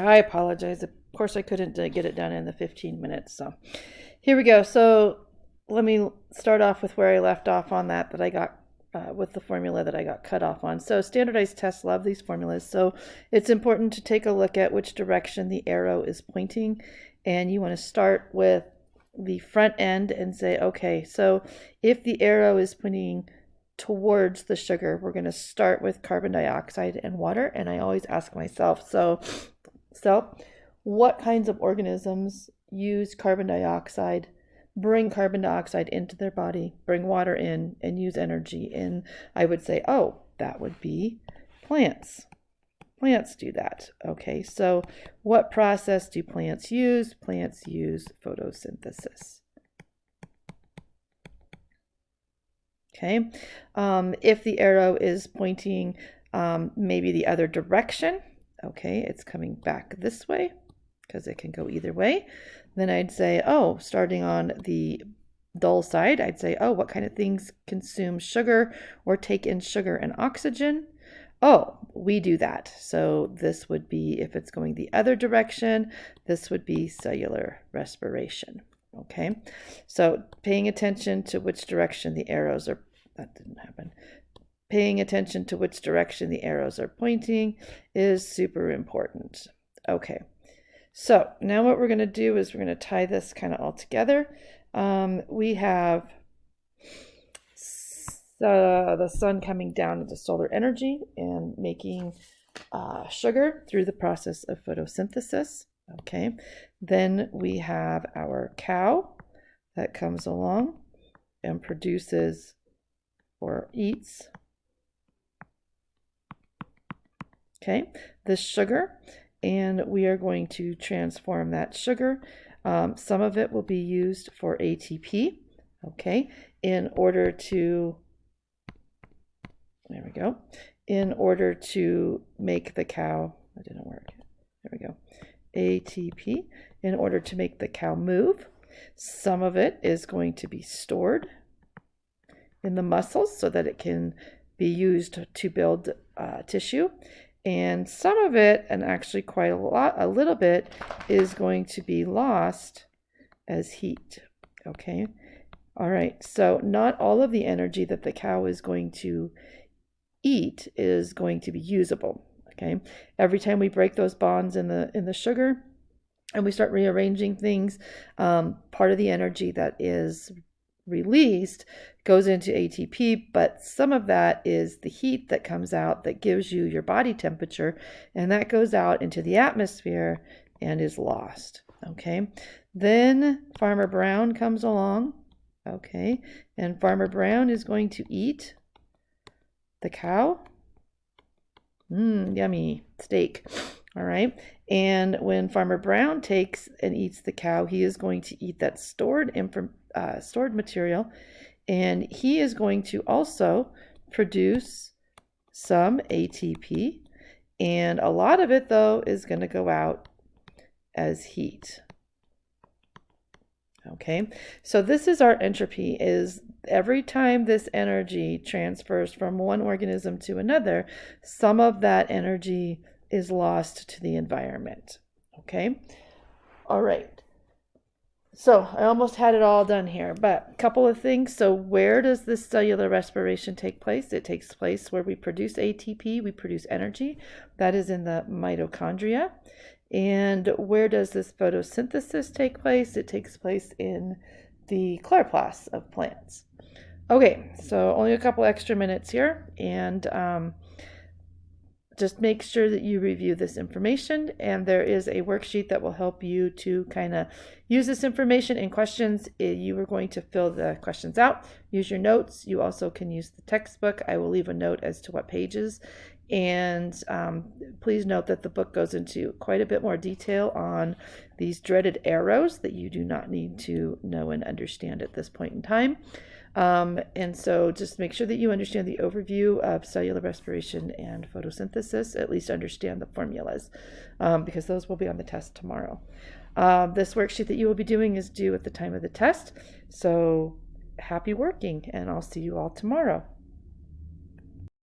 I apologize. Of course, I couldn't get it done in the 15 minutes. So here we go. So let me start off with where I left off on that I got with the formula that I got cut off on. So standardized tests love these formulas. So it's important to take a look at which direction the arrow is pointing. And you want to start with the front end and say, okay, so if the arrow is pointing towards the sugar, we're going to start with carbon dioxide and water. And I always ask myself, so what kinds of organisms use carbon dioxide, bring carbon dioxide into their body, bring water in, and use energy? And I would say, oh, that would be plants. Plants do that. Okay, so what process do plants use? Plants use photosynthesis. Okay, if the arrow is pointing maybe the other direction, okay, it's coming back this way because it can go either way, then I'd say, oh, starting on the dull side, I'd say, oh, what kind of things consume sugar or take in sugar and oxygen? Oh, we do that. So this would be, if it's going the other direction, this would be cellular respiration. Okay, so paying attention to which direction the arrows are, that didn't happen. Paying attention to which direction the arrows are pointing is super important. Okay, so now what we're going to do is we're going to tie this kind of all together. We have the sun coming down into solar energy and making sugar through the process of photosynthesis. Okay, then we have our cow that comes along and produces or eats, okay, this sugar, and we are going to transform that sugar. Some of it will be used for ATP, okay, in order to, there we go, in order to make the cow, that didn't work, there we go, ATP, in order to make the cow move. Some of it is going to be stored in the muscles so that it can be used to build tissue. And some of it, and actually quite a little bit, is going to be lost as heat. Okay. All right. So not all of the energy that the cow is going to eat is going to be usable. Okay, every time we break those bonds in the sugar and we start rearranging things, part of the energy that is released goes into ATP, but some of that is the heat that comes out that gives you your body temperature, and that goes out into the atmosphere and is lost. Okay, then Farmer Brown comes along, okay, and Farmer Brown is going to eat the cow. Yummy steak. All right. And when Farmer Brown takes and eats the cow, he is going to eat that stored material, and he is going to also produce some ATP, and a lot of it, though, is going to go out as heat. Okay, so this is our entropy, is every time this energy transfers from one organism to another, some of that energy is lost to the environment. Okay, all right. So I almost had it all done here, but a couple of things. So where does this cellular respiration take place? It takes place where we produce ATP, we produce energy. That is in the mitochondria. And where does this photosynthesis take place? It takes place in the chloroplasts of plants. Okay, so only a couple extra minutes here, and just make sure that you review this information, and there is a worksheet that will help you to kind of use this information in questions. You are going to fill the questions out, use your notes. You also can use the textbook. I will leave a note as to what pages, and please note that the book goes into quite a bit more detail on these dreaded arrows that you do not need to know and understand at this point in time. And so just make sure that you understand the overview of cellular respiration and photosynthesis, at least understand the formulas, because those will be on the test tomorrow. This worksheet that you will be doing is due at the time of the test. So happy working, and I'll see you all tomorrow.